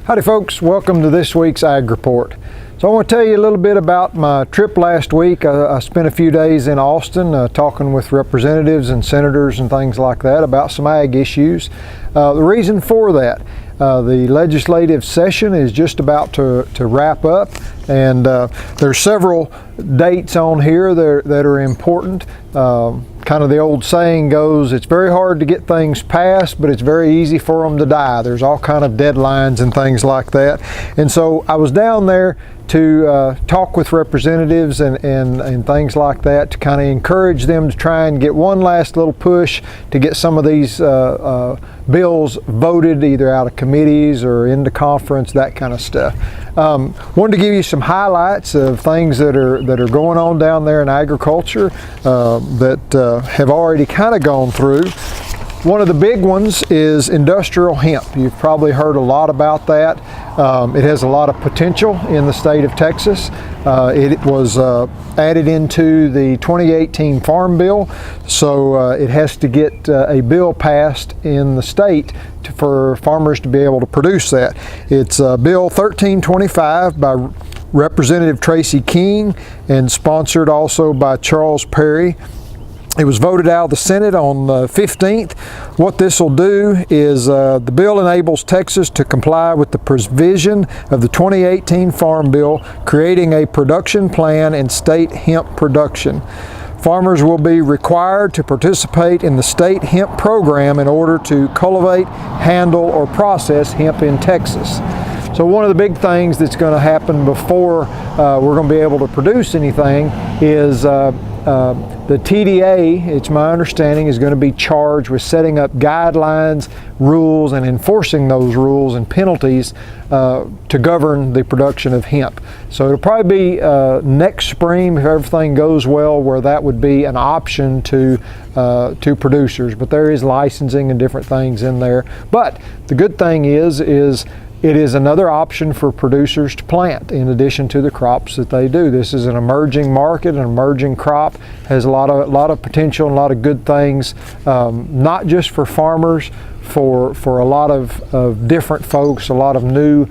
Howdy folks, welcome to this week's Ag Report. So I want to tell you a little bit about my trip last week. I spent a few days in Austin talking with representatives and senators and things like that about some ag issues. The reason for that, the legislative session is just about to wrap up, and there's several dates on here that are important. Kind of the old saying goes, it's very hard to get things passed, but it's very easy for them to die. There's all kind of deadlines and things like that. And so I was down there to talk with representatives and things like that, to kind of encourage them to try and get one last little push to get some of these bills voted either out of committees or into conference, that kind of stuff. Wanted to give you some highlights of things that are going on down there in agriculture that have already kind of gone through. One of the big ones is industrial hemp. You've probably heard a lot about that. It has a lot of potential in the state of Texas. It was added into the 2018 Farm Bill, so it has to get a bill passed in the state for farmers to be able to produce that. It's Bill 1325 by Representative Tracy King and sponsored also by Charles Perry. It was voted out of the Senate on the 15th. What this will do is the bill enables Texas to comply with the provision of the 2018 Farm Bill, creating a production plan in state hemp production. Farmers will be required to participate in the state hemp program in order to cultivate, handle, or process hemp in Texas. So one of the big things that's going to happen before we're going to be able to produce anything is the TDA, it's my understanding, is going to be charged with setting up guidelines, rules, and enforcing those rules and penalties to govern the production of hemp. So it'll probably be next spring, if everything goes well, where that would be an option to producers. But there is licensing and different things in there. But the good thing is it is another option for producers to plant in addition to the crops that they do. This is an emerging market, an emerging crop, has a lot of potential and a lot of good things, not just for farmers, for a lot of different folks. A lot of new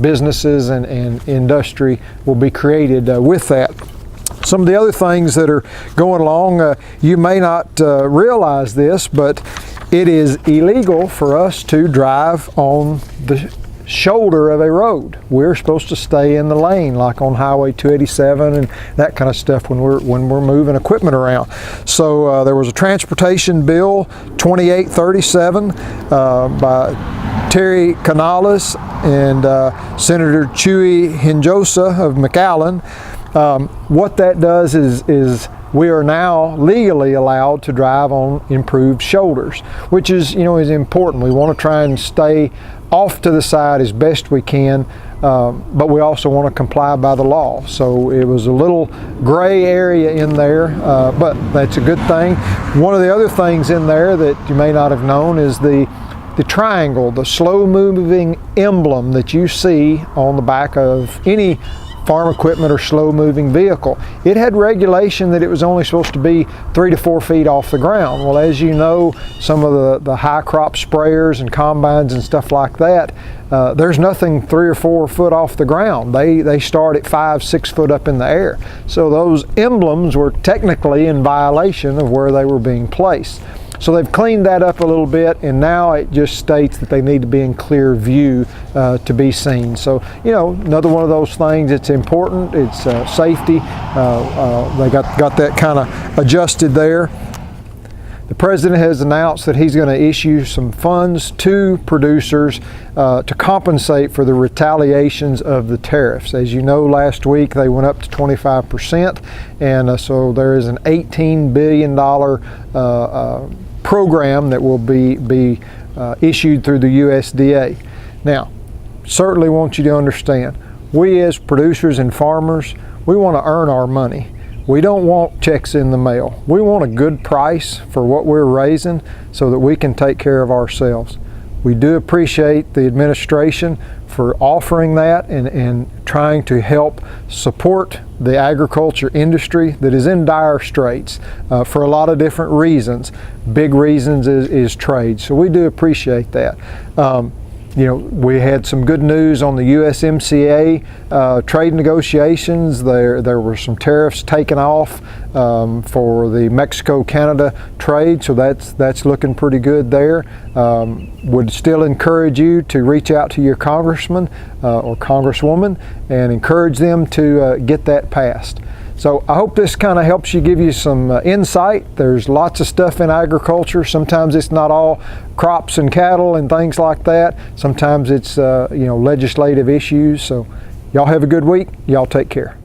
businesses and industry will be created with that. Some of the other things that are going along, you may not realize this, but it is illegal for us to drive on the shoulder of a road. We're supposed to stay in the lane, like on Highway 287 and that kind of stuff when we're moving equipment around. So there was a transportation bill 2837 by Terry Canales and Senator Chuy Hinojosa of McAllen. What that does is we are now legally allowed to drive on improved shoulders, which is important. We want to try and stay off to the side as best we can, but we also want to comply by the law. So it was a little gray area in there, but that's a good thing. One of the other things in there that you may not have known is the triangle, the slow-moving emblem that you see on the back of any farm equipment or slow-moving vehicle. It had regulation that it was only supposed to be 3 to 4 feet off the ground. Well, as you know, some of the high crop sprayers and combines and stuff like that, there's nothing 3 or 4 foot off the ground. They start at 5, 6 foot up in the air. So those emblems were technically in violation of where they were being placed. So they've cleaned that up a little bit, and now it just states that they need to be in clear view to be seen. So, another one of those things. It's important. It's safety. They got that kind of adjusted there. The president has announced that he's going to issue some funds to producers to compensate for the retaliations of the tariffs. As you know, last week they went up to 25%, and so there is an $18 billion program that will be issued through the USDA. Now, certainly want you to understand, we as producers and farmers, we want to earn our money. We don't want checks in the mail. We want a good price for what we're raising so that we can take care of ourselves. We do appreciate the administration for offering that and trying to help support the agriculture industry that is in dire straits for a lot of different reasons. Big reasons is trade. So we do appreciate that. We had some good news on the USMCA trade negotiations. There were some tariffs taken off for the Mexico-Canada trade, so that's looking pretty good there. Would still encourage you to reach out to your congressman or congresswoman and encourage them to get that passed. So I hope this kind of helps you, give you some insight. There's lots of stuff in agriculture. Sometimes it's not all crops and cattle and things like that. Sometimes it's legislative issues. So y'all have a good week. Y'all take care.